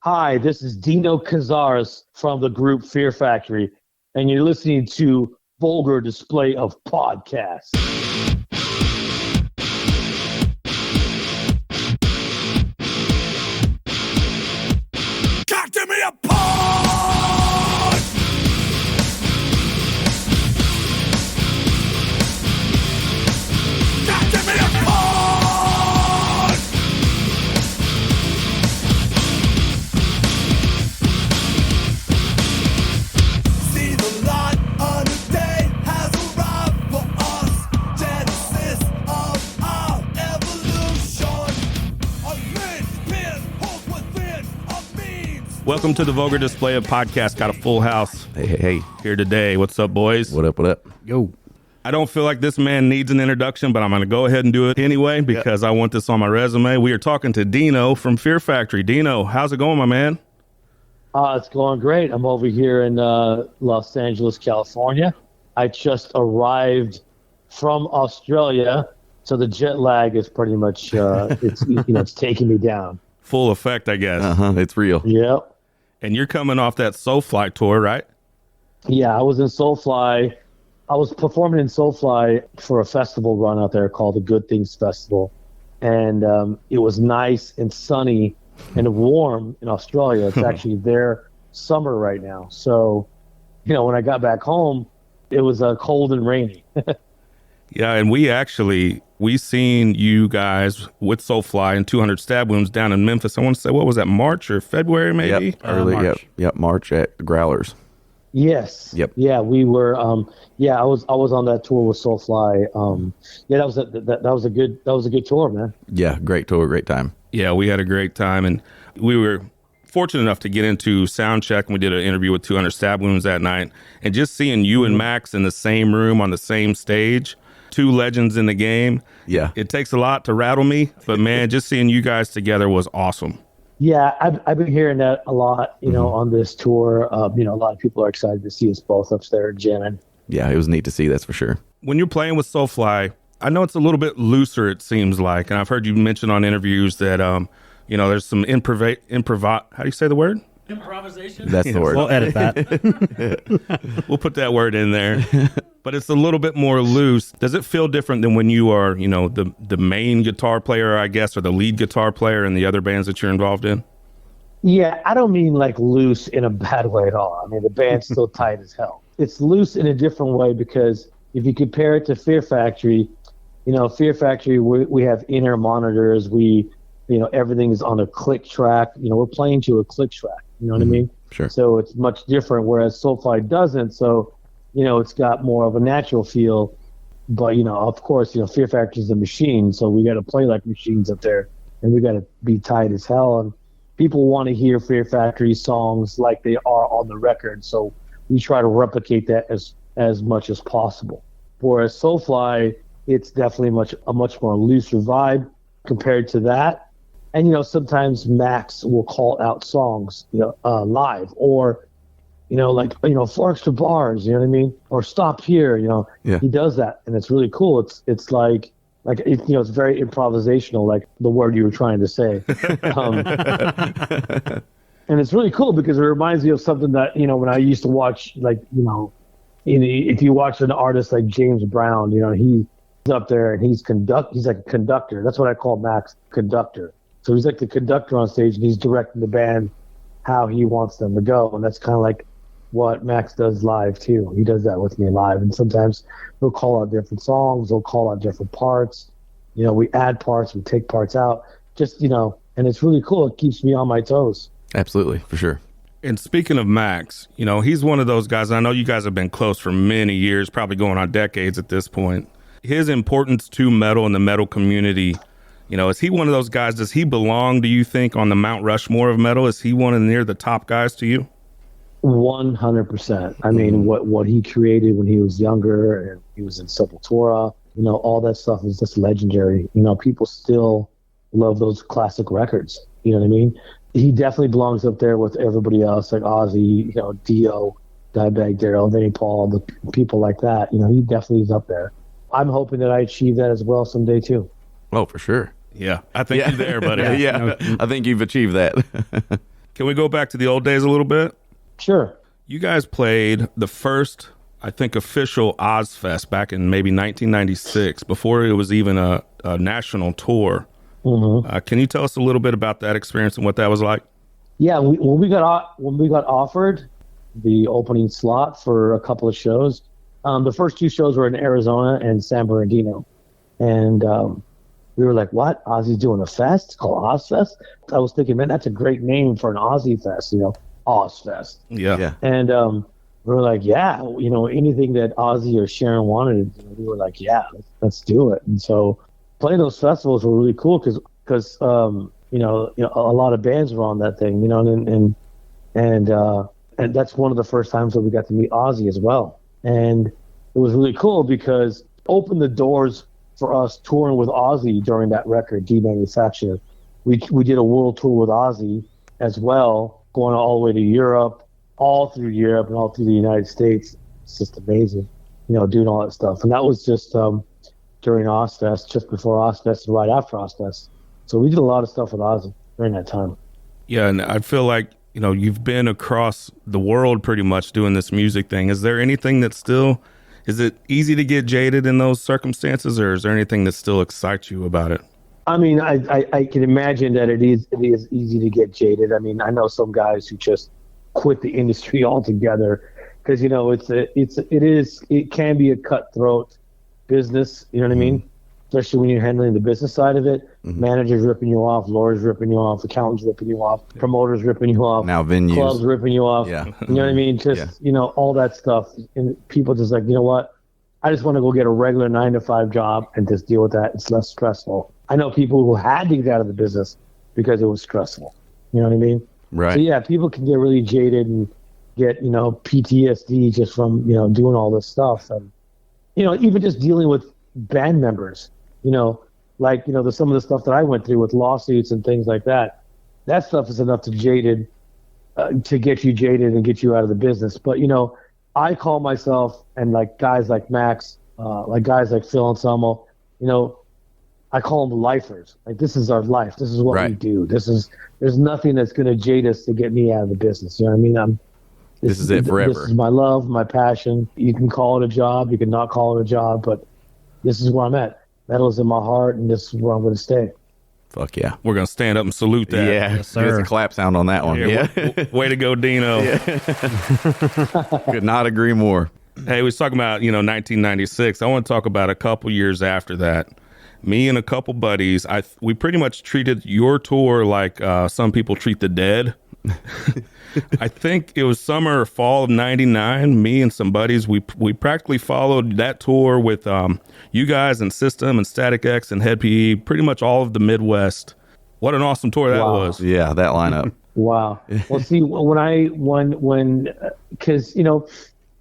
Hi, this is Dino Cazares from the group Fear Factory, and you're listening to Vulgar Display of Podcasts. God, give me a pause! God, give me a pause! See the light of the day has arrived for us. Genesis of our evolution. A linchpin holds within a means. Welcome to the Vulgar Display of Podcast. Got a full house Hey. here today. What's up, boys? What up? Yo. I don't feel like this man needs an introduction, but I'm going to go ahead and do it anyway because I want this on my resume. We are talking to Dino from Fear Factory. Dino, how's it going, my man? It's going great. I'm over here in Los Angeles, California. I just arrived from Australia, so the jet lag is pretty much it's taking me down. Full effect, I guess. It's real. Yep. And you're coming off that Soulfly tour, right? Yeah, I was in Soulfly. I was performing in Soulfly for a festival run out there called the Good Things Festival, and it was nice and sunny and warm in Australia. It's actually their summer right now. So, when I got back home, it was cold and rainy. Yeah, and we seen you guys with Soulfly and 200 Stab Wounds down in Memphis. I want to say, what was that, March or February maybe? Yep. Early. March. Yep. March at the Growlers. Yes. Yep. Yeah, we were. I was on that tour with Soulfly. That was a good tour, man. Yeah, great tour, great time. Yeah, we had a great time, and we were fortunate enough to get into Soundcheck, and we did an interview with 200 Stab Wounds that night. And just seeing you and Max in the same room on the same stage, two legends in the game. Yeah. It takes a lot to rattle me, but man, just seeing you guys together was awesome. Yeah, I've been hearing that a lot. On this tour. A lot of people are excited to see us both up there jamming. Yeah, it was neat to see, that's for sure. When you're playing with Soulfly, I know it's a little bit looser, it seems like, and I've heard you mention on interviews that there's some how do you say the word? Improvisation. That's the word. We'll edit that. We'll put that word in there. But it's a little bit more loose. Does it feel different than when you are, the main guitar player, I guess, or the lead guitar player in the other bands that you're involved in? Yeah, I don't mean like loose in a bad way at all. I mean, the band's still tight as hell. It's loose in a different way because if you compare it to Fear Factory, Fear Factory, we have inner monitors. Everything is on a click track. We're playing to a click track. You know what I mean? Sure. So it's much different, whereas Soulfly doesn't. So, it's got more of a natural feel. But, of course, Fear Factory is a machine. So we got to play like machines up there. And we got to be tight as hell. And people want to hear Fear Factory songs like they are on the record. So we try to replicate that as much as possible. Whereas Soulfly, it's definitely a much more looser vibe compared to that. And, sometimes Max will call out songs, live or, like 4 extra bars, you know what I mean? Or stop here, Yeah. He does that. And it's really cool. It's like it's very improvisational, like the word you were trying to say. And it's really cool because it reminds me of something that, when I used to watch, if you watch an artist like James Brown, he's up there and he's like a conductor. That's what I call Max, conductor. So he's like the conductor on stage, and he's directing the band how he wants them to go. And that's kind of like what Max does live, too. He does that with me live. And sometimes he'll call out different songs. He'll call out different parts. We add parts, we take parts out. And it's really cool. It keeps me on my toes. Absolutely, for sure. And speaking of Max, he's one of those guys. I know you guys have been close for many years, probably going on decades at this point. His importance to metal and the metal community, is he one of those guys? Does he belong, do you think, on the Mount Rushmore of metal? Is he one of near the top guys to you? 100%. I mean, what he created when he was younger and he was in Sepultura, all that stuff is just legendary. People still love those classic records. You know what I mean? He definitely belongs up there with everybody else, like Ozzy, Dio, Dimebag Darrell, Vinnie Paul, the people like that. He definitely is up there. I'm hoping that I achieve that as well someday too. Oh, for sure. Yeah, I think you're there, buddy. Yeah, I think you've achieved that. Can we go back to the old days a little bit? Sure. You guys played the first, I think, official Ozfest back in maybe 1996, before it was even a national tour. Mm-hmm. Can you tell us a little bit about that experience and what that was like? Yeah, when we got offered the opening slot for a couple of shows, the first 2 shows were in Arizona and San Bernardino, and we were like, "What? Ozzy's doing a fest? It's called Ozfest?" I was thinking, man, that's a great name for an Ozzy fest, Ozfest. Yeah. And we were like, yeah, anything that Ozzy or Sharon wanted, we were like, yeah, let's do it. And so playing those festivals were really cool because a lot of bands were on that thing, and that's one of the first times that we got to meet Ozzy as well. And it was really cool because it opened the doors for us touring with Ozzy during that record, Demanufacture. We did a world tour with Ozzy as well, going all the way to Europe, all through Europe and all through the United States. It's just amazing, doing all that stuff. And that was just during Ozfest, just before Ozfest and right after Ozfest. So we did a lot of stuff with Ozzy during that time. Yeah, and I feel like, you've been across the world pretty much doing this music thing. Is there anything that still, is it easy to get jaded in those circumstances, or is there anything that still excites you about it? I mean, I can imagine that it is easy to get jaded. I mean, I know some guys who just quit the industry altogether because it can be a cutthroat business. You know what I mean? Especially when you're handling the business side of it. Mm-hmm. Managers ripping you off, lawyers ripping you off, accountants ripping you off, promoters ripping you off, now venues, clubs ripping you off. Yeah. You know what I mean? Just all that stuff, and people just like, you know what? I just want to go get a regular 9-to-5 job and just deal with that. It's less stressful. I know people who had to get out of the business because it was stressful. You know what I mean? Right. So yeah, people can get really jaded and get, PTSD just from, doing all this stuff. And, even just dealing with band members, some of the stuff that I went through with lawsuits and things like that. That stuff is enough to get you jaded and get you out of the business. But, I call myself, and like guys like Max, like guys like Phil and Selmo, I call them lifers. Like, this is our life. This is what we do. There's nothing that's going to jade us to get me out of the business. You know what I mean? This is it forever. This is my love, my passion. You can call it a job. You can not call it a job, but this is where I'm at. Metal is in my heart, and this is where I'm going to stay. Fuck yeah. We're going to stand up and salute that. Yeah, yes, sir. Get the clap sound on that one. Yeah. Way to go, Dino. Could not agree more. Hey, we was talking about, 1996. I want to talk about a couple years after that. Me and a couple buddies, we pretty much treated your tour like some people treat the dead. I think it was summer or fall of '99. Me and some buddies, we practically followed that tour with you guys and System and Static X and Head PE, pretty much all of the Midwest. What an awesome tour that was. Yeah, that lineup. Wow. Well, see, because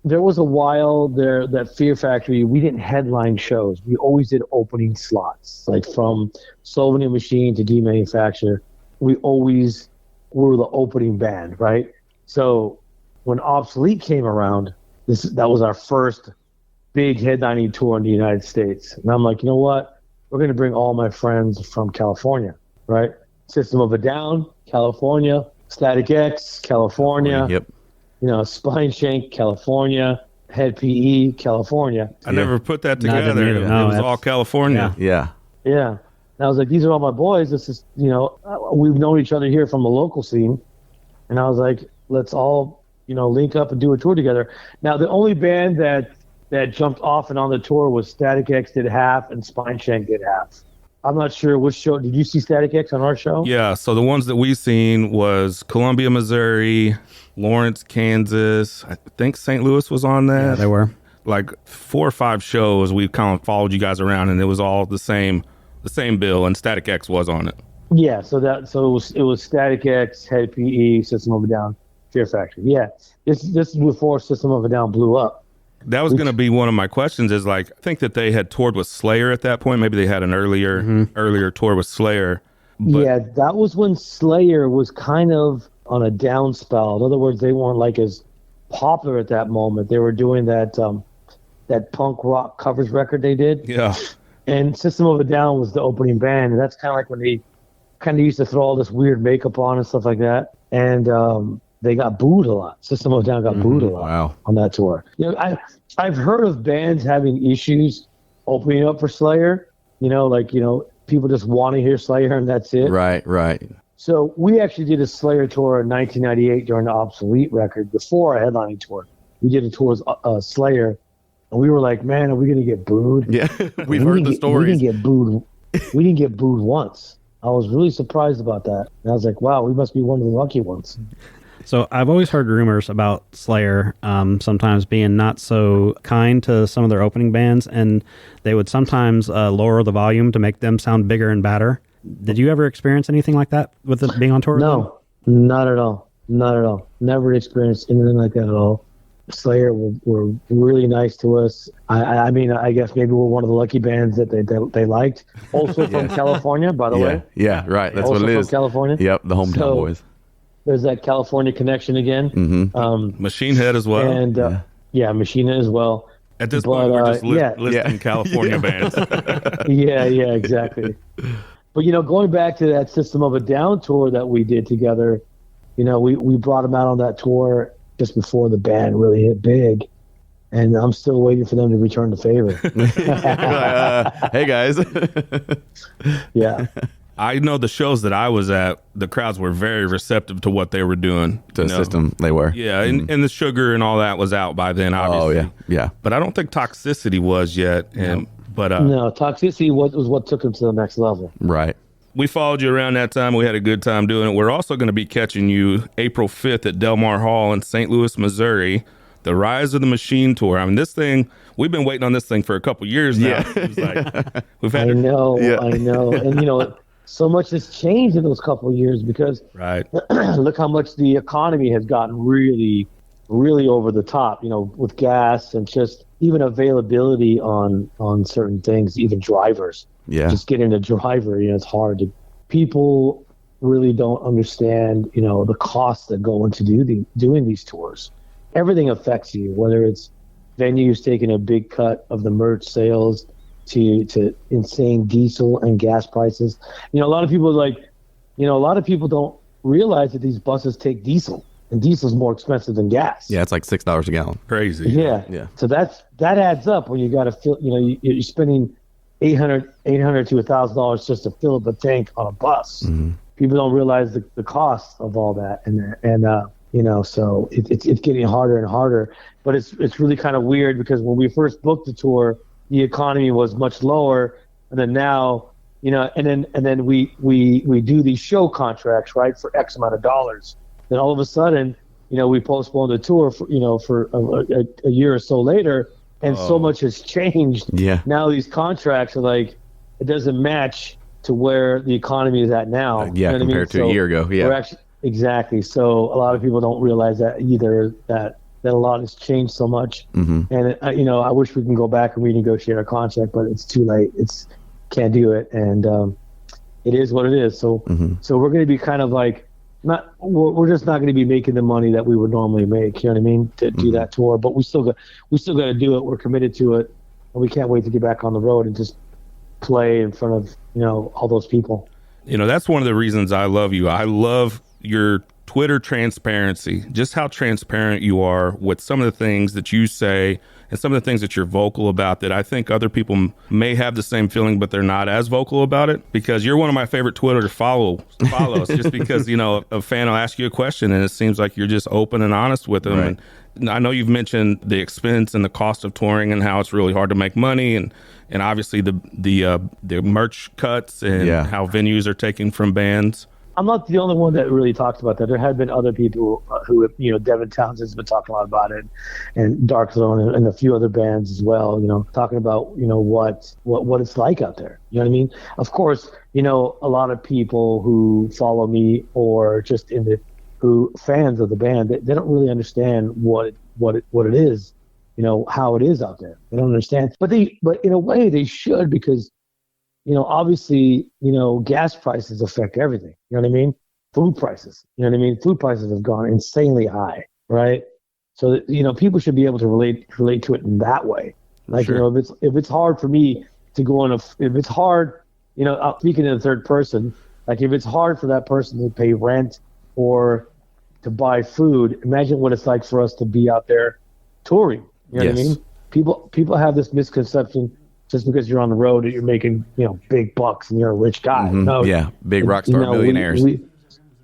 there was a while there that Fear Factory, we didn't headline shows. We always did opening slots, like from Soul Machine to Demanufacture. We were the opening band, right? So when Obsolete came around, that was our first big headlining tour in the United States. And I'm like, you know what? We're going to bring all my friends from California, right? System of a Down, California. Static X, California. Yep. Spine Shank, California. Head PE, California. I never put that together. neither. It No, was all California. Yeah. Yeah. And I was like, these are all my boys. This is, we've known each other here from the local scene. And I was like, let's all, link up and do a tour together. Now, the only band that jumped off and on the tour was Static X did half and Spine Shank did half. I'm not sure which show. Did you see Static X on our show? Yeah, so the ones that we seen was Columbia, Missouri, Lawrence, Kansas. I think St. Louis was on that. Yeah, they were. Like 4 or 5 shows, we kind of followed you guys around, and it was all the same bill, and Static X was on it. Yeah, so it was Static X, Head PE, System of a Down, Fear Factory. Yeah, this is before System of a Down blew up. That was going to be one of my questions. Is like, I think that they had toured with Slayer at that point. Maybe they had an earlier tour with Slayer. But yeah, that was when Slayer was kind of on a down spell. In other words, they weren't like as popular at that moment. They were doing that punk rock covers record they did. Yeah. And System of a Down was the opening band, and that's kind of like when they kind of used to throw all this weird makeup on and stuff like that. And they got booed a lot. System of a Down got booed a lot on that tour. You know, I've heard of bands having issues opening up for Slayer. You know, like, you know, people just want to hear Slayer and that's it. Right. So we actually did a Slayer tour in 1998 during the Obsolete record before our headlining tour. We did a tour with Slayer, and we were like, man, are we going to get booed? Yeah, we've heard the stories. We didn't get booed. We didn't get booed once. I was really surprised about that. And I was like, wow, we must be one of the lucky ones. So I've always heard rumors about Slayer sometimes being not so kind to some of their opening bands, and they would sometimes lower the volume to make them sound bigger and badder. Did you ever experience anything like that with it being on tour? No, not at all. Not at all. Never experienced anything like that at all. Slayer were really nice to us. I mean, I guess maybe we're one of the lucky bands that they liked. Also from California, by the way. Yeah, right. That's also what it is. From California. Yep, the hometown boys. There's that California connection again. Mm-hmm. Machine Head as well. And Machine Head as well. At this point, we're just listing California bands. Yeah, exactly. But, you know, going back to that System of a Down tour that we did together, you know, we brought them out on that tour just before the band really hit big. And I'm still waiting for them to return the favor. Hey, guys. Yeah. I know the shows that I was at, the crowds were very receptive to what they were doing. The System, they were. Yeah, and the Sugar and all that was out by then, obviously. Oh, yeah. But I don't think Toxicity was yet. No, Toxicity was what took them to the next level. Right. We followed you around that time. We had a good time doing it. We're also going to be catching you April 5th at Del Mar Hall in St. Louis, Missouri. The Rise of the Machine tour. I mean, this thing, we've been waiting on this thing for a couple years now. Yeah. It was like, we've had I know. And, you know, so much has changed in those couple of years because look how much the economy has gotten really, really over the top, you know, with gas and just even availability on certain things, even drivers. Yeah. Just getting a driver, you know, it's hard to. People really don't understand, you know, the costs that go into doing these tours. Everything affects you, whether it's venues taking a big cut of the merch sales to insane diesel and gas prices. You know, a lot of people don't realize that these buses take diesel, and diesel's more expensive than gas. Yeah, it's like $6 a gallon. Crazy. Yeah. So that adds up when you got to fill. You know, you're spending $800 to $1,000 just to fill up a tank on a bus. Mm-hmm. People don't realize the cost of all that, and you know, so it's getting harder and harder. But it's really kind of weird because when we first booked the tour, the economy was much lower, and then now, you know, and then we do these show contracts, right, for X amount of dollars. Then all of a sudden, you know, we postponed the tour for a year or so later, and so much has changed. Yeah. Now these contracts are like, it doesn't match to where the economy is at now. Yeah, you know compared to a year ago. Yeah. We're actually, exactly. So a lot of people don't realize that either, that a lot has changed so much. Mm-hmm. And, you know, I wish we can go back and renegotiate our contract, but it's too late. Can't do it. And it is what it is. So so we're going to be kind of like, we're just not going to be making the money that we would normally make, you know what I mean, to do that tour. But we still got to do it. We're committed to it. And we can't wait to get back on the road and just play in front of, you know, all those people. You know, that's one of the reasons I love you. I love your Twitter transparency, just how transparent you are with some of the things that you say and some of the things that you're vocal about that I think other people may have the same feeling, but they're not as vocal about it, because you're one of my favorite Twitter to follow just because, you know, a fan will ask you a question and it seems like you're just open and honest with them. Right. And I know you've mentioned the expense and the cost of touring and how it's really hard to make money, and obviously the merch cuts and how venues are taking from bands. I'm not the only one that really talks about that. There have been other people who, you know, Devin Townsend's been talking a lot about it, and Dark Zone and a few other bands as well, you know, talking about, you know, what it's like out there. You know what I mean? Of course, you know, a lot of people who follow me or just who fans of the band, they don't really understand what it is, you know, how it is out there. They don't understand. But in a way they should, because, you know, obviously, you know, gas prices affect everything. You know what I mean? Food prices. You know what I mean? Food prices have gone insanely high, right? So, you know, people should be able to relate to it in that way. Like, you know, if it's hard for me to go on if it's hard, you know, speaking in the third person, Like if it's hard for that person to pay rent or to buy food, imagine what it's like for us to be out there touring. You know what I Yes. mean? People have this misconception just because you're on the road that you're making, big bucks and you're a rich guy. No, Yeah, big rock star millionaires.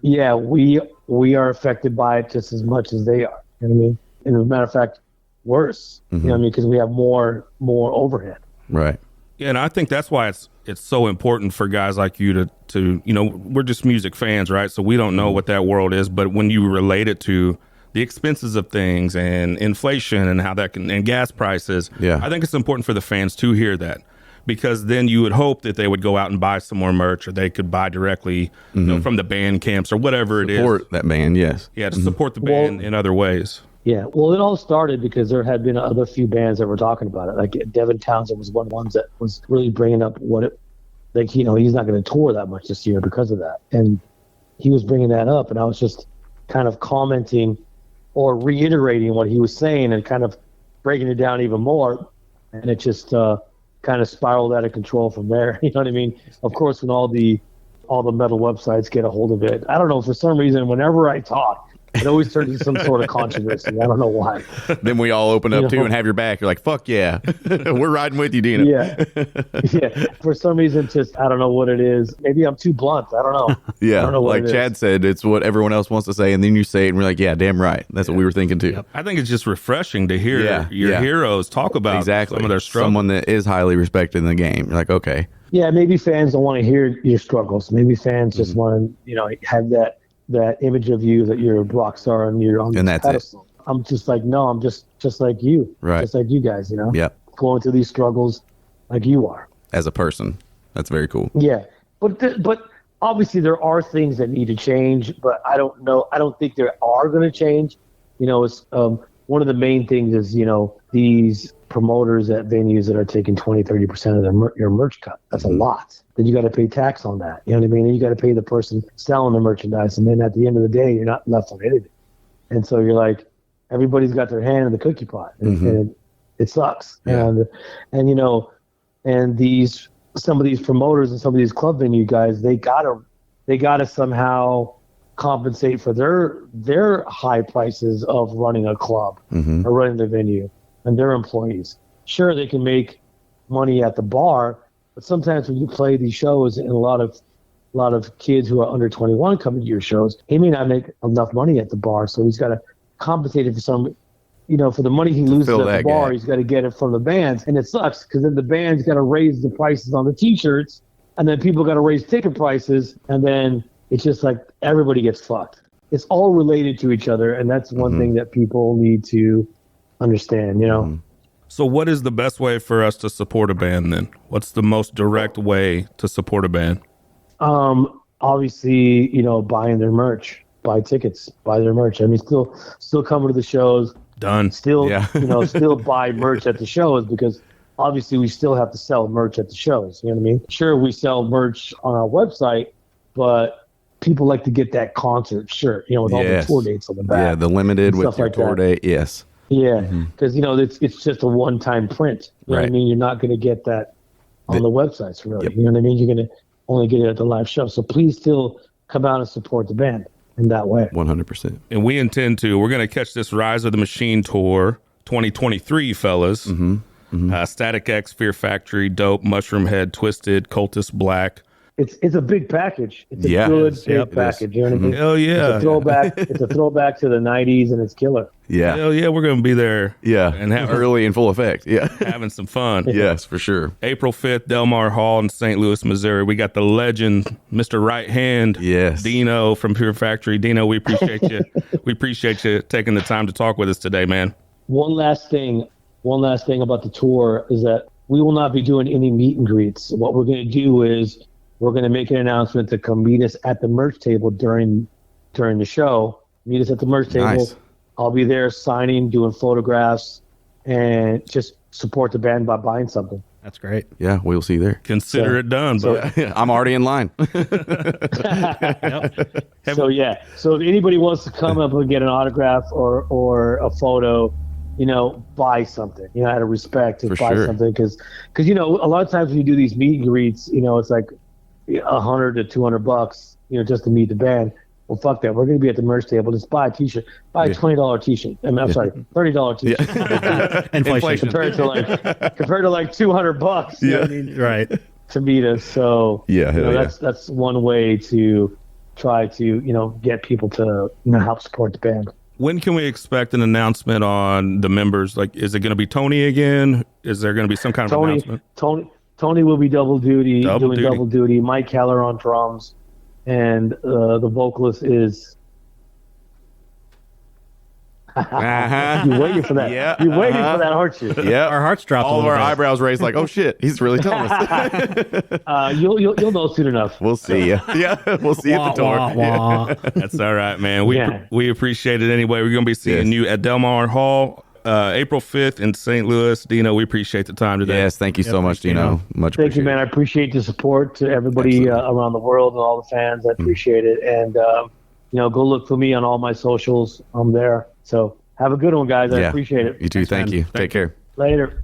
We are affected by it just as much as they are. You know what I mean? And as a matter of fact, worse. You know what I mean? Because we have more overhead. Right. Yeah, and I think that's why it's so important for guys like you to we're just music fans, right? So we don't know what that world is, but when you relate it to the expenses of things and inflation and how that can, and gas prices, Yeah. I think it's important for the fans to hear that, because then you would hope that they would go out and buy some more merch, or they could buy directly from the band camps or whatever it is. Support that band, yes. Yeah, to support the band in other ways. Yeah, well, it all started because there had been other few bands that were talking about it. Like Devin Townsend was one of the ones that was really bringing up he's not going to tour that much this year because of that. And he was bringing that up, and I was just kind of commenting or reiterating what he was saying and kind of breaking it down even more. And it just kind of spiraled out of control from there. You know what I mean? Of course, when all the metal websites get a hold of it, I don't know, for some reason, whenever I talk, it always turns into some sort of controversy. I don't know why. Then we all open up too and have your back. You're like, fuck yeah. We're riding with you, Dino. Yeah. For some reason, just, I don't know what it is. Maybe I'm too blunt. I don't know. Yeah. I don't know what Like it Chad is. said, it's what everyone else wants to say, and then you say it, and we're like, yeah, damn right. That's what we were thinking too. I think it's just refreshing to hear your heroes talk about Exactly. some of their struggles. Someone that is highly respected in the game. You're like, okay. Yeah, maybe fans don't want to hear your struggles. Maybe fans just want to, have that image of you that you're a rock star and you're on And this that's it. pedestal. I'm just like, no, I'm just like you. Right. Just like you guys, Yep. going through these struggles like you are. As a person. That's very cool. Yeah. But obviously there are things that need to change, but I don't know. I don't think they are going to change. It's one of the main things is, these promoters at venues that are taking 20-30% of your merch cut. That's a lot. Then you got to pay tax on that. You know what I mean? And you got to pay the person selling the merchandise. And then at the end of the day, you're not left on anything. And so you're like, everybody's got their hand in the cookie pot, and it sucks. Yeah. And some of these promoters and some of these club venue guys, they gotta somehow compensate for their high prices of running a club or running the venue and their employees. Sure, they can make money at the bar, but sometimes when you play these shows and a lot of kids who are under 21 come to your shows, he may not make enough money at the bar, so he's got to compensate it for some, for the money he loses fill at the that bar, gap. he's got to get it from the bands, and it sucks because then the band's got to raise the prices on the T-shirts, and then people got to raise ticket prices, and then it's just like everybody gets fucked. It's all related to each other, and that's one thing that people need to understand. So what is the best way for us to support a band then? What's the most direct way to support a band? Obviously, buying their merch, buy tickets, buy their merch. I mean, still coming to the shows. Done. Still, Yeah. Still buy merch at the shows because obviously we still have to sell merch at the shows. You know what I mean? Sure, we sell merch on our website, but people like to get that concert shirt, with all the Yes. tour dates on the back. Yeah, the limited and with stuff your like tour that. date. Yes. Yeah, because it's just a one-time print. You know what I Right. mean? You're not going to get that on the websites, really. Yep. You know what I mean? You're going to only get it at the live show. So please still come out and support the band in that way. 100%. And we intend to. We're going to catch this Rise of the Machine tour 2023, fellas. Static X, Fear Factory, Dope, Mushroom Head, Twisted, Cultist Black. It's a big package. It's a Yeah. good big Yep, it is. package. You know what I mean? Hell yeah. It's a throwback. It's a throwback to the '90s, and it's killer. Yeah. Hell yeah, we're going to be there. Yeah. And have early in full effect. Yeah. having some fun. Yes, for sure. April 5th, Delmar Hall in St. Louis, Missouri. We got the legend, Mr. Right Hand, Yes. Dino from Pure Factory. Dino, we appreciate you. We appreciate you taking the time to talk with us today, man. One last thing about the tour is that we will not be doing any meet and greets. What we're going to do is we're going to make an announcement to come meet us at the merch table during the show. Meet us at the merch table. Nice. I'll be there signing, doing photographs, and just support the band by buying something. That's great. Yeah, we'll see you there. Consider it done. But I'm already in line. So yeah. So if anybody wants to come up and get an autograph or a photo, buy something. Out of respect, to For buy sure. something because a lot of times when you do these meet and greets, it's like $100 to $200, just to meet the band. Well, fuck that. We're going to be at the merch table. Just buy a T-shirt. Buy a $20 T-shirt. I'm sorry, $30 T-shirt. Inflation. Compared to like $200. You know what I mean? Right. To meet us. So that's one way to try to get people to help support the band. When can we expect an announcement on the members? Like, is it going to be Tony again? Is there going to be some kind of announcement? Tony will be doing double duty. Mike Keller on drums, and the vocalist is. You're waiting for that. Yeah, You're waiting for that, aren't you? Yeah, Our hearts dropped. all a of little our bit. eyebrows raised, like, oh shit, he's really telling us. You'll know soon enough. We'll see you. Yeah, we'll see you at the tour. Wah, wah, wah. That's all right, man. Yeah. We appreciate it anyway. We're going to be seeing you at Del Mar Hall April 5th in St. Louis. Dino, we appreciate the time today. Yes, thank you so much, Dino. Much Thank you, appreciated. man. I appreciate the support to everybody around the world and all the fans. I appreciate it. And, go look for me on all my socials. I'm there. So have a good one, guys. I appreciate it. You too. Thank you. Take care. Later.